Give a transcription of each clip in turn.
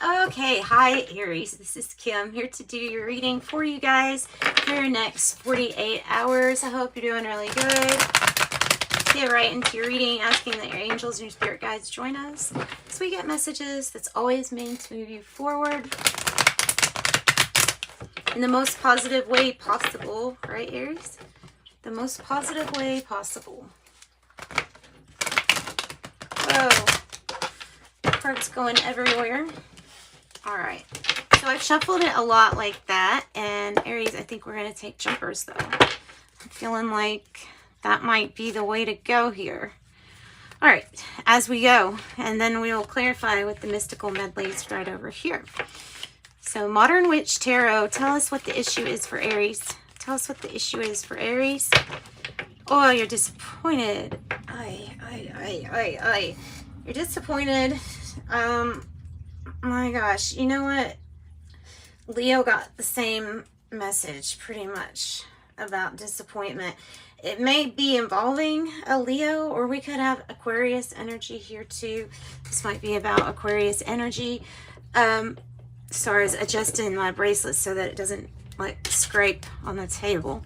Okay, hi Aries, this is Kim here to do your reading for you guys for your next 48 hours. I hope you're doing really good. Get right into your reading, asking that your angels and your spirit guides join us so we get messages that's always meant to move you forward in the most positive way possible, right Aries? The most positive way possible. Whoa, cards going everywhere. All right, so I've shuffled it a lot like that, and Aries, I think we're going to take jumpers, though. I'm feeling like that might be the way to go here. All right, as we go, and then we will clarify with the mystical medleys right over here. So Modern Witch Tarot, tell us what the issue is for Aries. Tell us what the issue is for Aries. Oh, you're disappointed. You're disappointed. My gosh, you know what? Leo got the same message pretty much about disappointment. It may be involving a Leo, or we could have Aquarius energy here too. This might be about Aquarius energy. Sorry, I was adjusting my bracelet so that it doesn't like scrape on the table.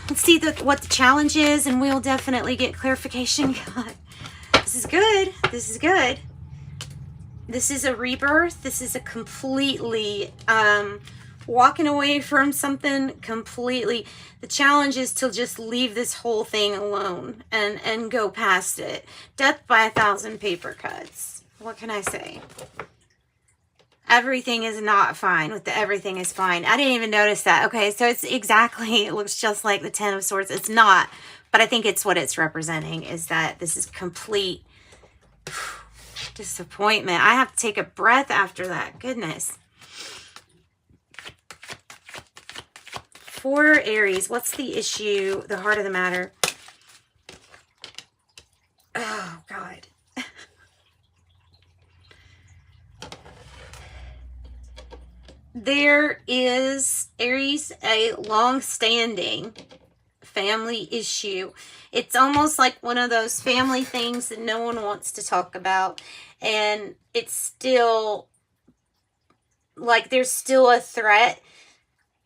Let's see what the challenge is, and we'll definitely get clarification. God, this is good. This is good. This is a rebirth. This is a completely walking away from something completely. The challenge is to just leave this whole thing alone and go past it. Death by 1,000 paper cuts. What can I say? Everything is not fine with the everything is fine. I didn't even notice that. Okay, so it's exactly, it looks just like the Ten of Swords. It's not, but I think it's what it's representing is that this is complete disappointment. I have to take a breath after that. Goodness. For Aries, what's the issue, the heart of the matter? Oh, God. There is, Aries, a long-standing family issue. It's almost like one of those family things that no one wants to talk about, and it's still like there's still a threat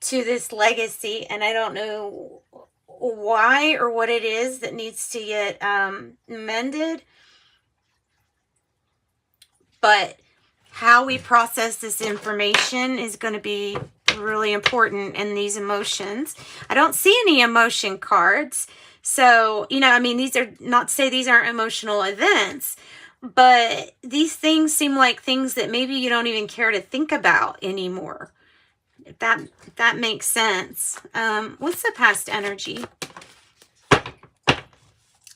to this legacy, and I don't know why or what it is that needs to get mended, but how we process this information is going to be really important in these emotions. I don't see any emotion cards. So, you know, I mean, these are not to say these aren't emotional events, but these things seem like things that maybe you don't even care to think about anymore. If that makes sense. What's the past energy?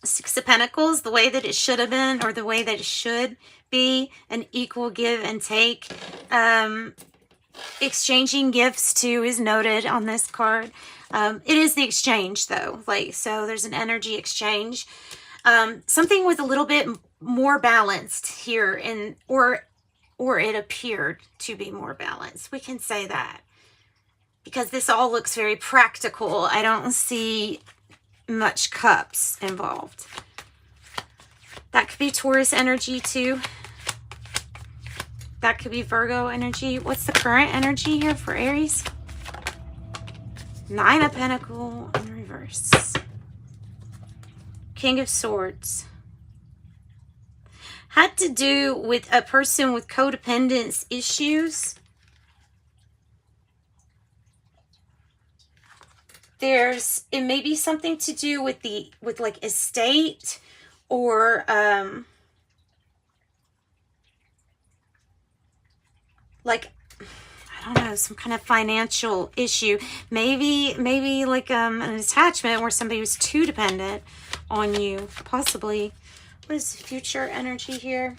Six of Pentacles, the way that it should have been, or the way that it should be, an equal give and take. Exchanging gifts too is noted on this card. It is the exchange though, like, so there's an energy exchange. Something with a little bit more balanced here, or it appeared to be more balanced. We can say that because this all looks very practical. I don't see much cups involved. That could be Taurus energy too. That could be Virgo energy. What's the current energy here for Aries? Nine of Pentacles in reverse. King of Swords. Had to do with a person with codependence issues. It may be something to do with like estate, or like, I don't know, some kind of financial issue. Maybe like an attachment where somebody was too dependent on you, possibly. What is the future energy here?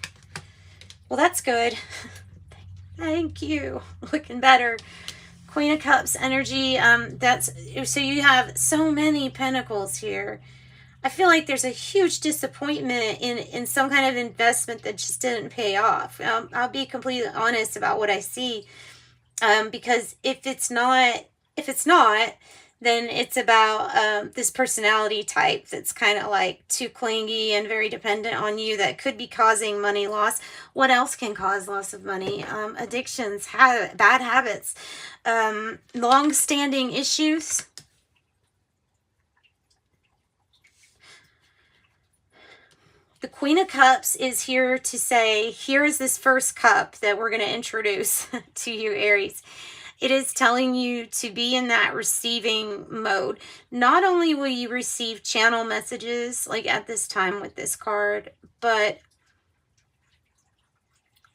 Well, that's good. Thank you. Looking better. Queen of Cups energy. So you have so many pentacles here. I feel like there's a huge disappointment in some kind of investment that just didn't pay off. I'll be completely honest about what I see, because if it's not, then it's about this personality type that's kind of like too clingy and very dependent on you, that could be causing money loss. What else can cause loss of money? Addictions, bad habits, long-standing issues. The Queen of Cups is here to say, here is this first cup that we're going to introduce to you, Aries. It is telling you to be in that receiving mode. Not only will you receive channel messages, like at this time with this card, but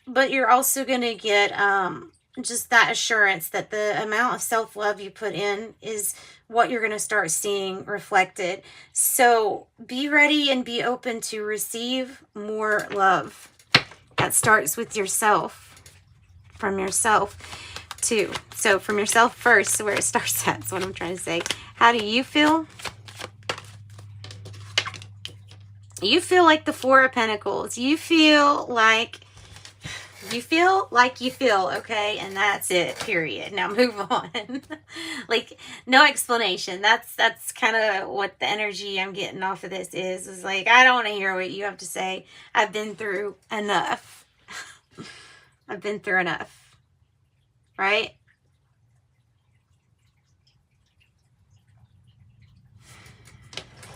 you're also going to get just that assurance that the amount of self-love you put in is what you're going to start seeing reflected. So be ready and be open to receive more love. That starts with yourself, from yourself too. So from yourself first, so where it starts at is what I'm trying to say. How do you feel? You feel like the Four of Pentacles. You feel like you feel, okay? And that's it, period. Now move on. Like, no explanation. That's kind of what the energy I'm getting off of this is like, I don't want to hear what you have to say. I've been through enough. I've been through enough. Right?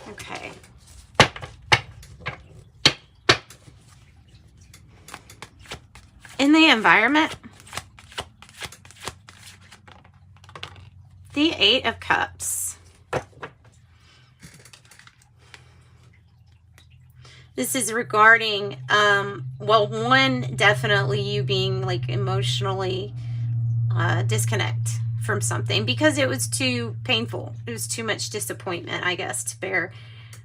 Okay. In the environment, the Eight of Cups. This is regarding, well, one, definitely you being like emotionally disconnect from something because it was too painful. It was too much disappointment, I guess, to bear.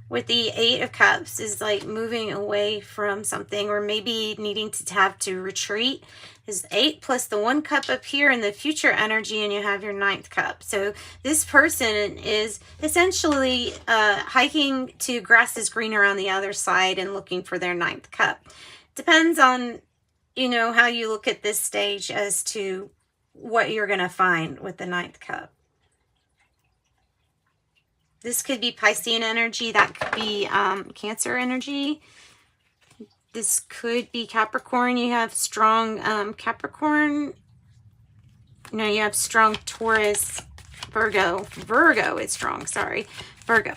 With the Eight of Cups is like moving away from something, or maybe needing to have to retreat. Is 8 plus the 1 cup up here in the future energy, and you have your 9th cup. So this person is essentially hiking to grass is greener on the other side and looking for their 9th cup. Depends on, you know, how you look at this stage as to what you're going to find with the 9th cup. This could be Piscean energy. That could be Cancer energy. This could be Capricorn. You have strong Capricorn. No, you have strong Taurus, Virgo. Virgo is strong, sorry. Virgo.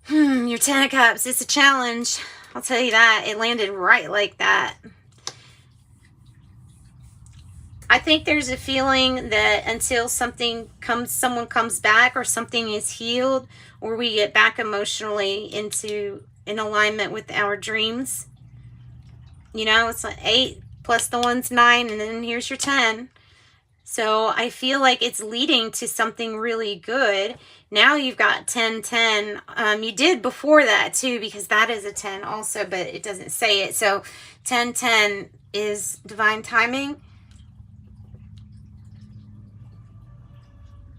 Your 10 of Cups. It's a challenge. I'll tell you that. It landed right like that. I think there's a feeling that until someone comes back, or something is healed, or we get back emotionally in alignment with our dreams. You know, it's like 8 plus the 1's 9, and then here's your 10. So I feel like it's leading to something really good. Now you've got 10, 10. You did before that too, because that is a 10 also, but it doesn't say it. So 10, 10 is divine timing.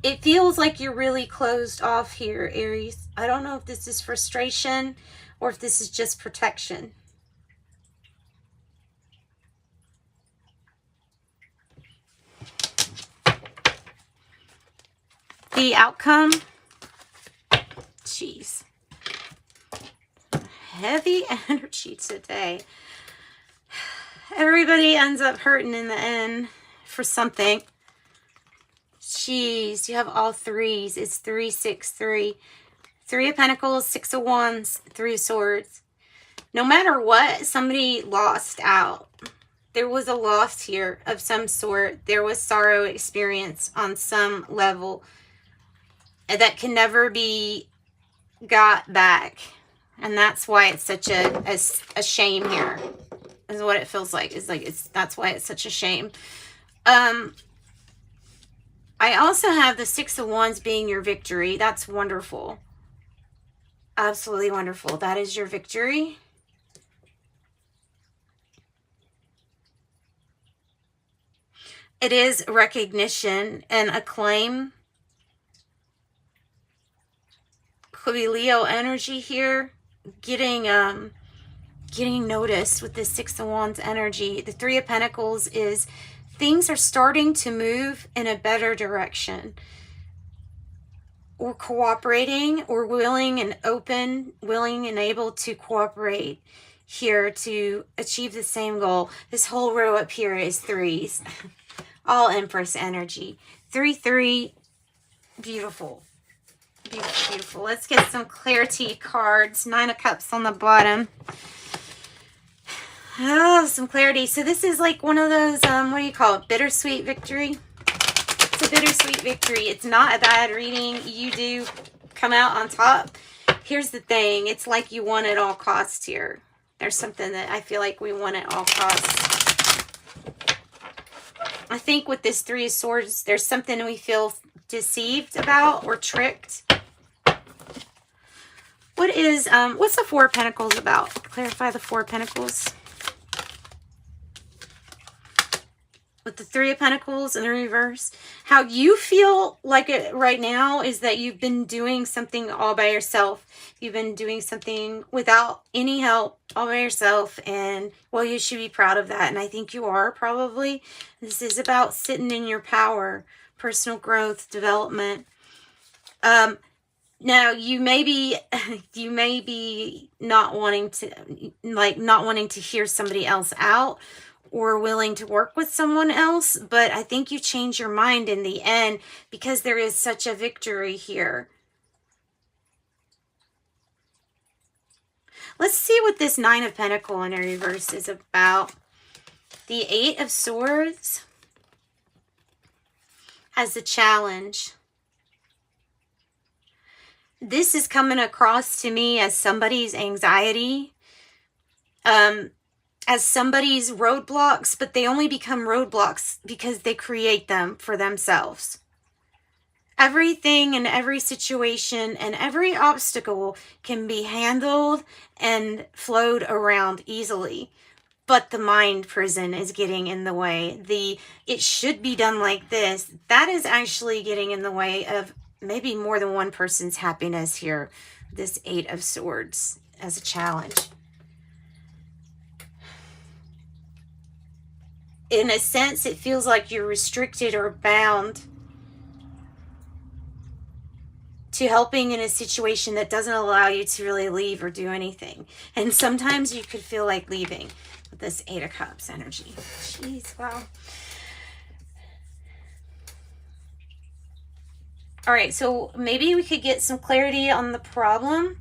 It feels like you're really closed off here, Aries. I don't know if this is frustration or if this is just protection. The outcome, jeez, heavy energy today. Everybody ends up hurting in the end for something. Jeez, you have all 3s. It's 3, 6, 3. 3 of Pentacles, 6 of Wands, 3 of Swords. No matter what, somebody lost out. There was a loss here of some sort. There was sorrow experienced on some level that can never be got back. And that's why it's such a shame here, is what it feels like. That's why it's such a shame. I also have the 6 of Wands being your victory. That's wonderful. Absolutely wonderful. That is your victory. It is recognition and acclaim. Could be Leo energy here. Getting noticed with the 6 of Wands energy. The 3 of Pentacles is things are starting to move in a better direction. We're cooperating, or willing and open, willing and able to cooperate here to achieve the same goal. This whole row up here is threes. All Empress energy. 3, 3. Beautiful. Beautiful, beautiful. Let's get some clarity cards. 9 of Cups on the bottom. Oh, some clarity. So this is like one of those, what do you call it? Bittersweet victory. It's a bittersweet victory. It's not a bad reading. You do come out on top. Here's the thing. It's like you won at all costs here. There's something that I feel like we won at all costs. I think with this 3 of Swords, there's something we feel deceived about or tricked. What is, what's the 4 of Pentacles about? Clarify the 4 of Pentacles. With the 3 of Pentacles in the reverse. How you feel like it right now is that you've been doing something all by yourself. You've been doing something without any help, all by yourself. And, well, you should be proud of that. And I think you are, probably. This is about sitting in your power. Personal growth, development. Now, you may be not wanting to hear somebody else out, or willing to work with someone else, but I think you change your mind in the end because there is such a victory here. Let's see what this 9 of Pentacles in a reverse is about. The 8 of Swords as a challenge. This is coming across to me as somebody's anxiety, as somebody's roadblocks, but they only become roadblocks because they create them for themselves. Everything and every situation and every obstacle can be handled and flowed around easily. But the mind prison is getting in the way. It should be done like this. That is actually getting in the way of maybe more than one person's happiness here. This 8 of Swords as a challenge. In a sense, it feels like you're restricted or bound to helping in a situation that doesn't allow you to really leave or do anything. And sometimes you could feel like leaving with this 8 of Cups energy. Jeez, wow. All right, so maybe we could get some clarity on the problem.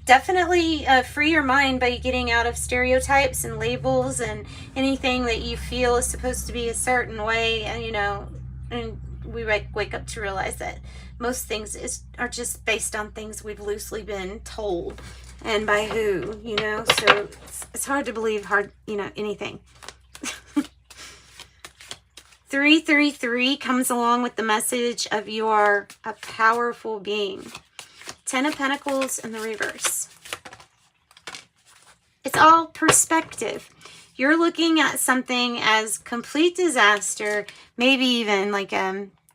Definitely free your mind by getting out of stereotypes and labels and anything that you feel is supposed to be a certain way. And, you know, and we wake up to realize that most things are just based on things we've loosely been told, and by who, you know. So it's hard to believe anything. 333 comes along with the message of you are a powerful being. 10 of Pentacles in the reverse. It's all perspective. You're looking at something as complete disaster, maybe even like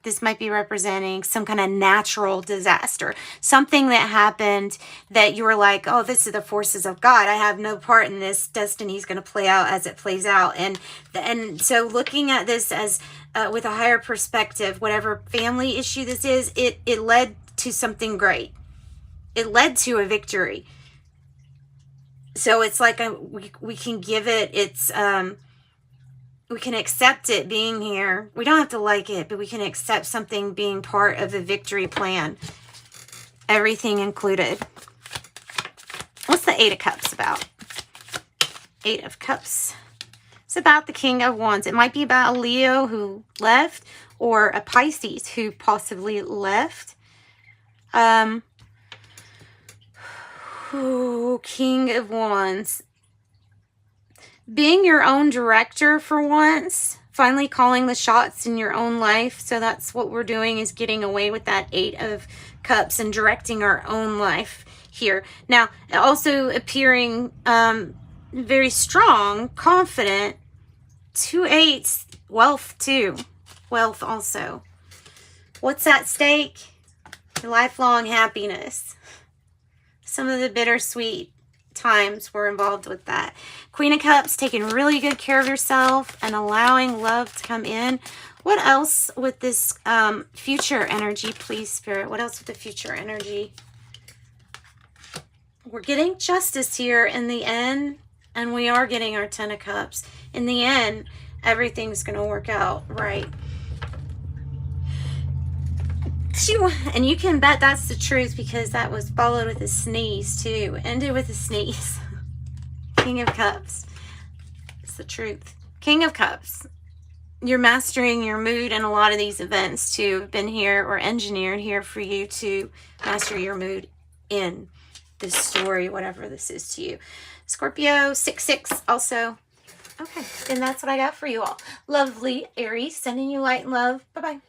this might be representing some kind of natural disaster. Something that happened that you were like, oh, this is the forces of God. I have no part in this. Destiny is going to play out as it plays out. And so looking at this as with a higher perspective, whatever family issue this is, it led to something great. It led to a victory. So it's like we can give it we can accept it being here. We don't have to like it, but we can accept something being part of the victory plan. Everything included. What's the 8 of Cups about? 8 of Cups. It's about the King of Wands. It might be about a Leo who left, or a Pisces who possibly left. King of Wands. Being your own director for once. Finally calling the shots in your own life. So that's what we're doing, is getting away with that 8 of Cups and directing our own life here. Now, also appearing very strong, confident. 2 8s. Wealth too. Wealth also. What's at stake? Your lifelong happiness. Some of the bittersweet times were involved with that. Queen of Cups, taking really good care of yourself and allowing love to come in. What else with this future energy, please, Spirit? What else with the future energy? We're getting justice here in the end, and we are getting our 10 of Cups. In the end, everything's going to work out right. And you can bet that's the truth, because that was followed with a sneeze too. Ended with a sneeze. King of Cups. It's the truth. King of Cups. You're mastering your mood, and a lot of these events too have been here or engineered here for you to master your mood in this story, whatever this is to you. Scorpio 6-6 also. Okay, and that's what I got for you all. Lovely Aries, sending you light and love. Bye-bye.